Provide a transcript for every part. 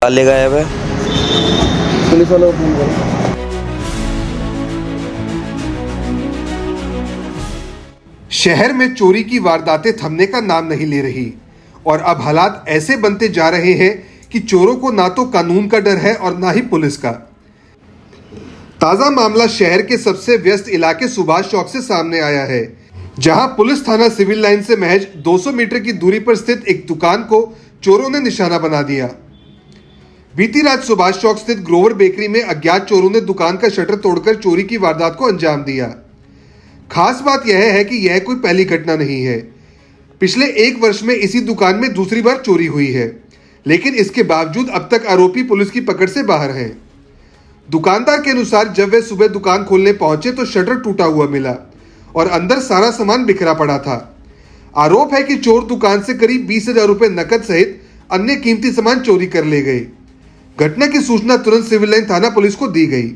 ले गायब है। पुलिस वालों को फोन करो। शहर में चोरी की वारदातें थमने का नाम नहीं ले रही और अब हालात ऐसे बनते जा रहे हैं कि चोरों को ना तो कानून का डर है और ना ही पुलिस का। ताजा मामला शहर के सबसे व्यस्त इलाके सुभाष चौक से सामने आया है, जहां पुलिस थाना सिविल लाइन से महज 200 मीटर की दूरी पर स्थित एक दुकान को चोरों ने निशाना बना दिया। बीती रात सुभाष चौक स्थित ग्रोवर बेकरी में अज्ञात चोरों ने दुकान का शटर तोड़कर चोरी की वारदात को अंजाम दिया। खास बात यह है कि यह कोई पहली घटना नहीं है। पिछले 1 वर्ष में इसी दुकान में दूसरी बार चोरी हुई है, लेकिन इसके बावजूद अब तक आरोपी पुलिस की पकड़ से बाहर हैं। दुकानदार के अनुसार जब वे सुबह दुकान खोलने पहुंचे तो शटर टूटा हुआ मिला और अंदर सारा सामान बिखरा पड़ा था। आरोप है कि चोर दुकान से करीब 20,000 रुपए नकद सहित अन्य कीमती सामान चोरी कर ले गए। घटना की सूचना तुरंत सिविल लाइन थाना पुलिस को दी गई।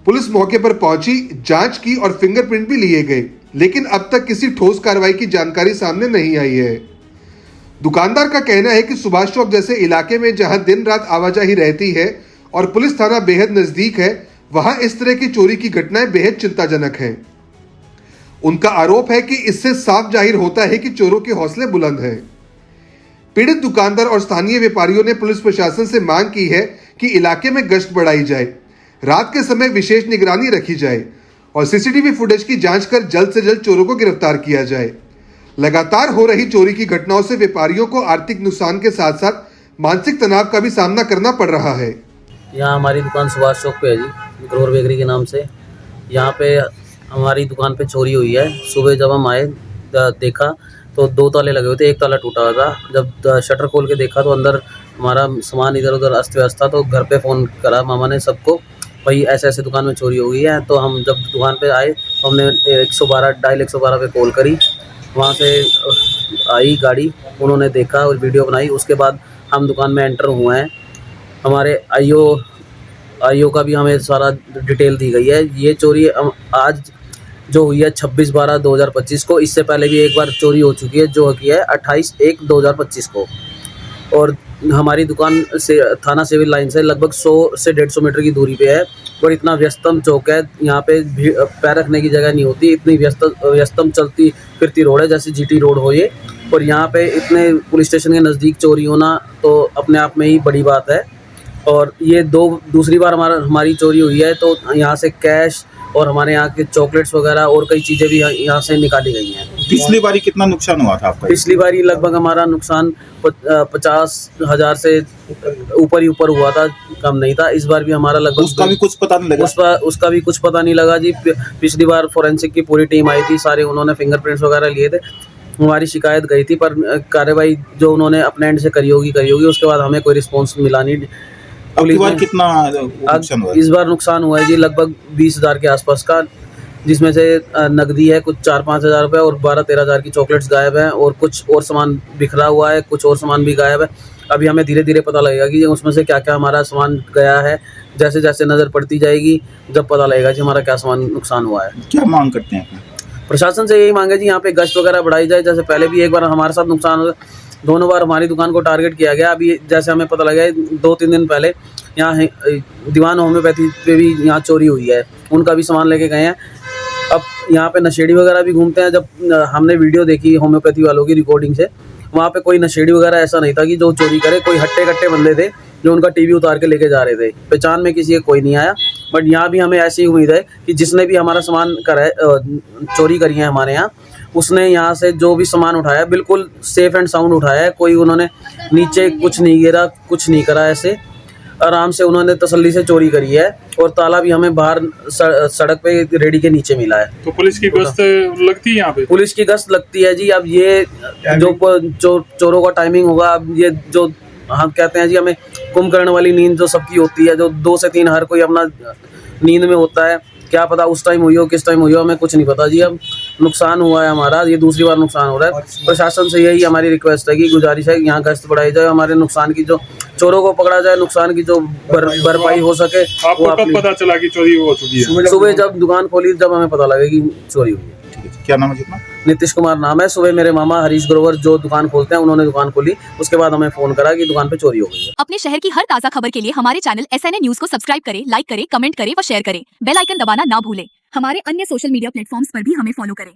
पुलिस मौके पर पहुंची, जांच की और फिंगरप्रिंट भी लिए गए, लेकिन अब तक किसी ठोस कार्रवाई की जानकारी सामने नहीं आई है। दुकानदार का कहना है कि सुभाष चौक जैसे इलाके में जहां दिन रात आवाजाही रहती है और पुलिस थाना बेहद नजदीक है, वहां इस तरह की चोरी की घटनाएं बेहद चिंताजनक हैं। उनका आरोप है कि इससे साफ जाहिर होता है कि चोरों के हौसले बुलंद हैं। पीड़ित दुकानदार और स्थानीय व्यापारियों ने पुलिस प्रशासन से मांग की है कि इलाके में गश्त बढ़ाई जाए, रात के समय विशेष निगरानी रखी जाए और सीसीटीवी फुटेज की जांच कर जल्द से जल्द चोरों को गिरफ्तार किया जाए। लगातार हो रही चोरी की घटनाओं से व्यापारियों को आर्थिक नुकसान के साथ साथ मानसिक तनाव का भी सामना करना पड़ रहा है। यहाँ हमारी दुकान सुभाष चौक पे है जी, ग्रोवर बेकरी के नाम से। यहाँ पे हमारी दुकान पे चोरी हुई है। सुबह जब हम आए देखा तो 2 ताले लगे हुए थे, 1 ताला टूटा हुआ था। जब शटर खोल के देखा तो अंदर हमारा सामान इधर उधर अस्त व्यस्त था। तो घर पे फ़ोन करा मामा ने सबको, भाई ऐसे ऐसे दुकान में चोरी हो गई है। तो हम जब दुकान पे आए तो हमने 112 पे कॉल करी। वहाँ से आई गाड़ी, उन्होंने देखा और वीडियो बनाई। उसके बाद हम दुकान में एंटर हुए हैं। हमारे आईओ का भी हमें सारा डिटेल दी गई है। ये चोरी आज जो हुई है 26/12/2025 को, इससे पहले भी एक बार चोरी हो चुकी है जो की है 28/1/2025 को। और हमारी दुकान से थाना सिविल लाइन से लगभग 100 से 150 मीटर की दूरी पे है और इतना व्यस्तम चौक है, यहाँ पे पैर रखने की जगह नहीं होती। इतनी व्यस्तम चलती फिरती रोड है, जैसे जीटी रोड हो ये। और यहाँ पे इतने पुलिस स्टेशन के नज़दीक चोरी होना तो अपने आप में ही बड़ी बात है। और ये दूसरी बार हमारी चोरी हुई है। तो यहाँ से कैश और हमारे यहाँ के चॉकलेट्स वगैरह और कई चीज़ें भी यहाँ से निकाली गई हैं। पिछली बारी कितना नुकसान हुआ था आपका? पिछली बारी लगभग हमारा नुकसान 50,000 से ऊपर ही ऊपर हुआ था, कम नहीं था। इस बार भी हमारा लगभग उसका भी कुछ पता नहीं लगा। उसका भी कुछ पता नहीं लगा जी। पिछली बार फोरेंसिक की पूरी टीम आई थी, सारे उन्होंने फिंगरप्रिंट्स वगैरह लिए थे। हमारी शिकायत गई थी पर कार्रवाई जो उन्होंने अपने एंड से करी होगी। उसके बाद हमें कोई रिस्पॉन्स मिला नहीं। अब बार कितना नुकसान हुआ? इस बार नुकसान हुआ है जी लगभग 20,000 के आसपास का, जिसमें से नकदी है कुछ 4-5 हज़ार रुपये और 12-13 हज़ार की चॉकलेट्स गायब हैं और कुछ और सामान बिखरा हुआ है, कुछ और सामान भी गायब है। अभी हमें धीरे धीरे पता लगेगा कि उसमें से क्या क्या हमारा सामान गया है। जैसे जैसे नज़र पड़ती जाएगी जब पता लगेगा कि हमारा क्या सामान नुकसान हुआ है। क्या मांग करते हैं? प्रशासन से यही मांगे जी, यहाँ पे गश्त वगैरह बढ़ाई जाए। जैसे पहले भी एक बार हमारे साथ नुकसान हुआ, 2 बार हमारी दुकान को टारगेट किया गया। अभी जैसे हमें पता लगा 2-3 दिन पहले यहाँ दीवान होम्योपैथी पे भी यहाँ चोरी हुई है, उनका भी सामान लेके गए हैं। अब यहाँ पे नशेड़ी वगैरह भी घूमते हैं। जब हमने वीडियो देखी होम्योपैथी वालों की रिकॉर्डिंग से, वहाँ पे कोई नशेड़ी वगैरह ऐसा नहीं था कि जो चोरी करे। कोई हट्टे कट्टे बंदे थे जो उनका टीवी उतार के लेके जा रहे थे। पहचान में किसी का कोई नहीं आया। बट यहाँ भी हमें ऐसी उम्मीद है कि जिसने भी हमारा सामान चोरी करी है हमारे यहाँ, उसने यहाँ से जो भी सामान उठाया बिल्कुल सेफ एंड साउंड उठाया है। कोई उन्होंने नीचे कुछ नहीं गिरा, कुछ नहीं करा, ऐसे आराम से उन्होंने तसल्ली से चोरी करी है। और ताला भी हमें बाहर सड़क पे रेडी के नीचे मिला है। तो पुलिस की गश्त लगती है यहाँ पे? पुलिस की गश्त लगती है जी। अब ये जो चोरों का टाइमिंग होगा, अब ये जो हम कहते हैं जी, हमें कुंभकर्ण वाली नींद जो सबकी होती है, जो 2 से 3 हर कोई अपना नींद में होता है, क्या पता उस टाइम हुई हो किस टाइम हुई हो, हमें कुछ नहीं पता जी। अब नुकसान हुआ है हमारा, ये दूसरी बार नुकसान हो रहा है। प्रशासन से यही हमारी रिक्वेस्ट है कि गुजारिश है कि यहाँ गश्त बढ़ाई जाए, हमारे नुकसान की जो चोरों को पकड़ा जाए, नुकसान की जो भरपाई हो सके। आपको कब पता चला कि चोरी हो चुकी है? सुबह जब दुकान खोली जब हमें पता लगा कि चोरी हुई है। क्या नाम है? नीतीश कुमार नाम है। सुबह मेरे मामा हरीश ग्रोवर जो दुकान खोलते हैं उन्होंने दुकान खोली, उसके बाद हमें फोन करा कि दुकान पे चोरी हो गई है। अपने शहर की हर ताजा खबर के लिए हमारे चैनल SNA न्यूज को सब्सक्राइब करें, लाइक करें, कमेंट करें व शेयर करें। बेल आइकन दबाना ना भूलें। हमारे अन्य सोशल मीडिया प्लेटफॉर्म्स पर भी हमें फॉलो करें।